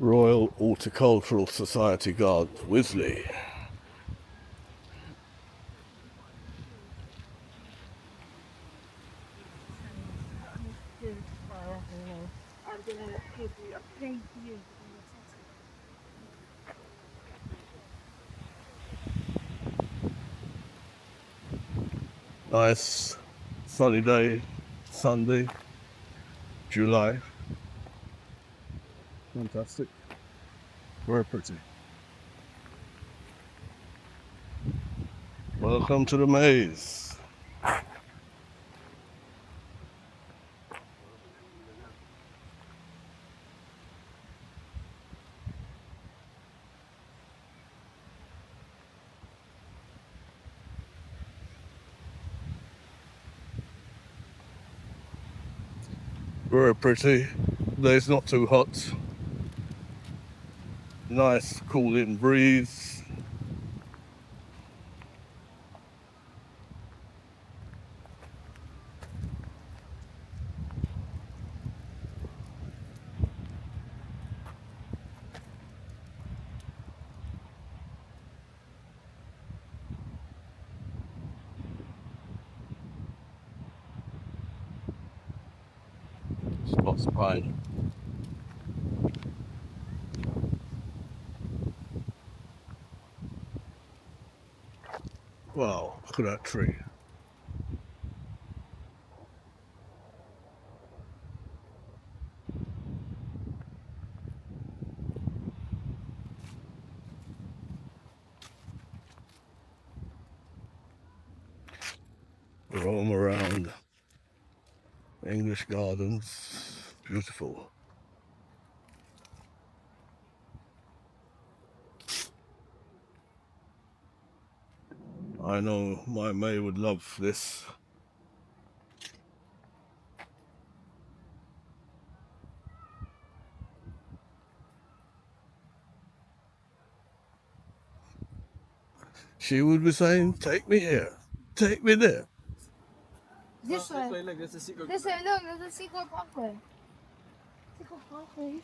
Royal Horticultural Society Garden Wisley. I'm gonna give you a preview. Nice sunny day, Sunday, July. Fantastic. Very pretty. Welcome to the maze. Very pretty. Today's not too hot. Nice cooling breeze. Spots pine. Wow, look at that tree. Roam around English gardens. Beautiful. I know my May would love this. She would be saying, take me here, take me there. This way. Look, there's a secret. This way, look, there's a secret pathway. Secret pathway.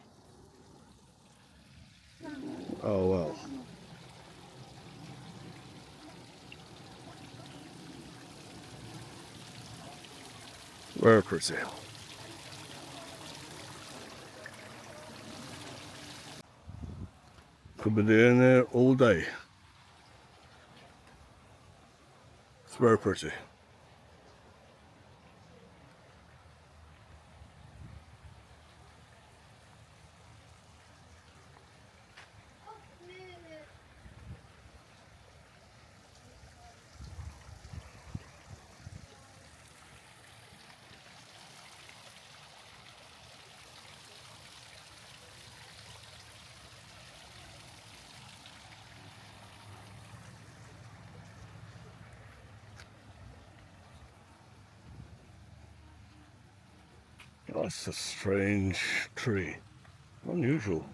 Oh, well. Very pretty. Could be in there all day. It's very pretty. That's a strange tree. Unusual.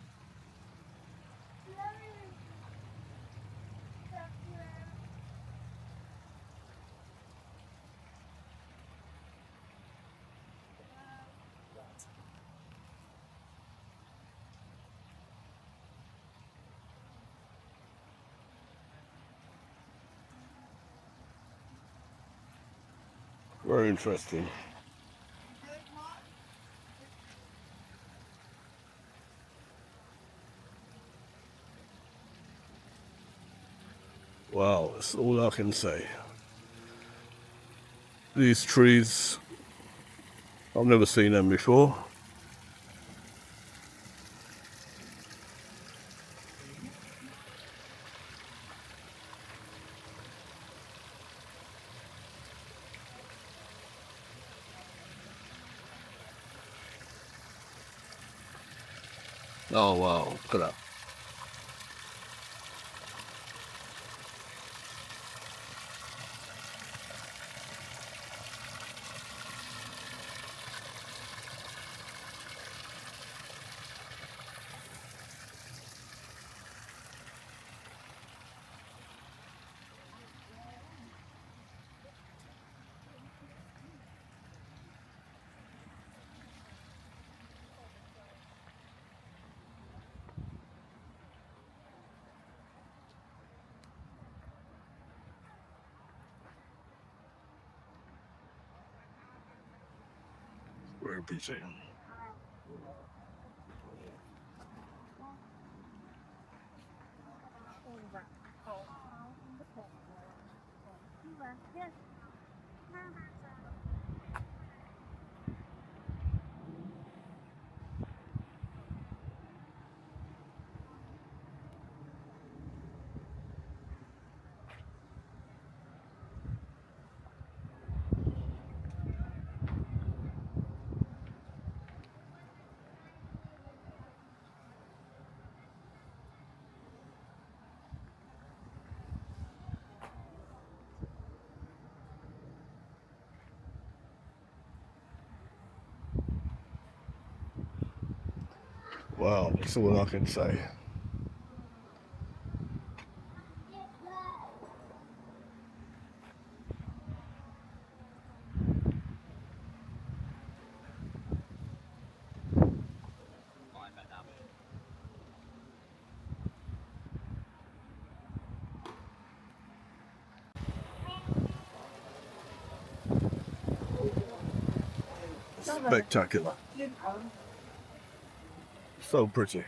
Very interesting. Wow, that's all I can say. These trees, I've never seen them before. Oh wow, look at that. very busy. Wow, that's all I can say. Spectacular. So pretty.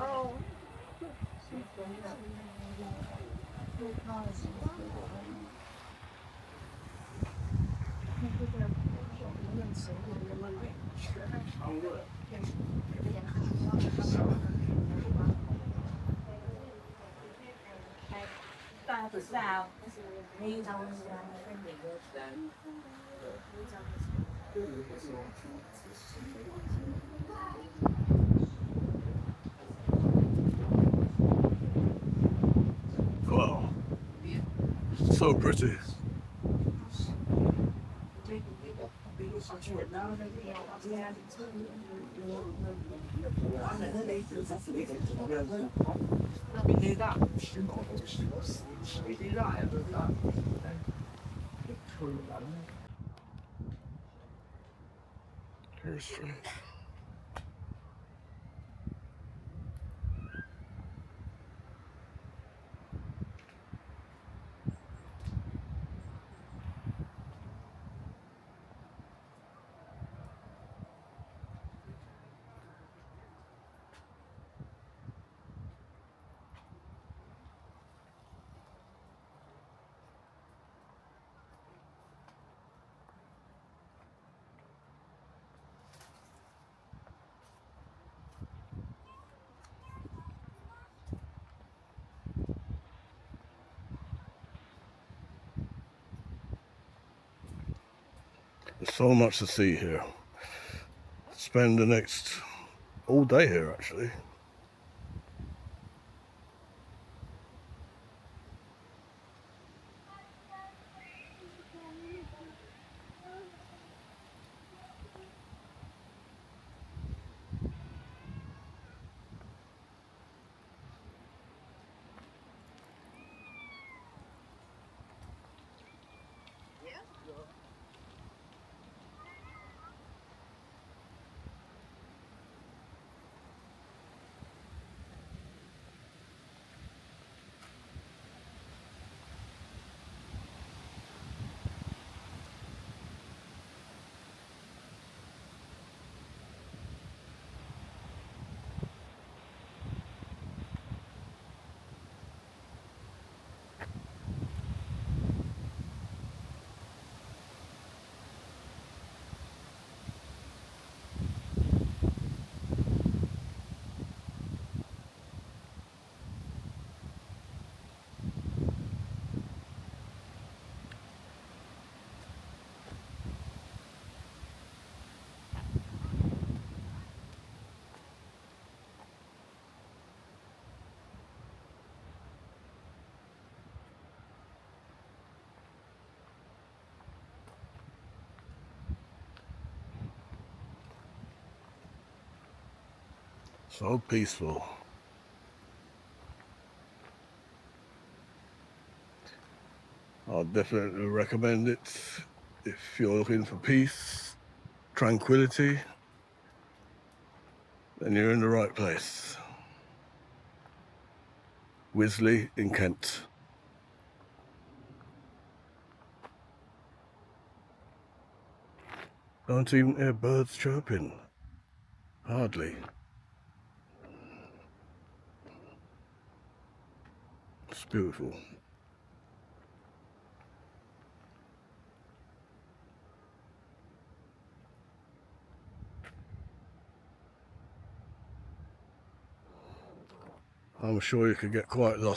Oh. Wow, so pretty. Very strange. There's so much to see here. Spend the next all day here, actually. So peaceful. I'll definitely recommend it if you're looking for peace, tranquility, then you're in the right place. Wisley in Kent. Don't even hear birds chirping. Hardly. It's beautiful. I'm sure you could get quite lost.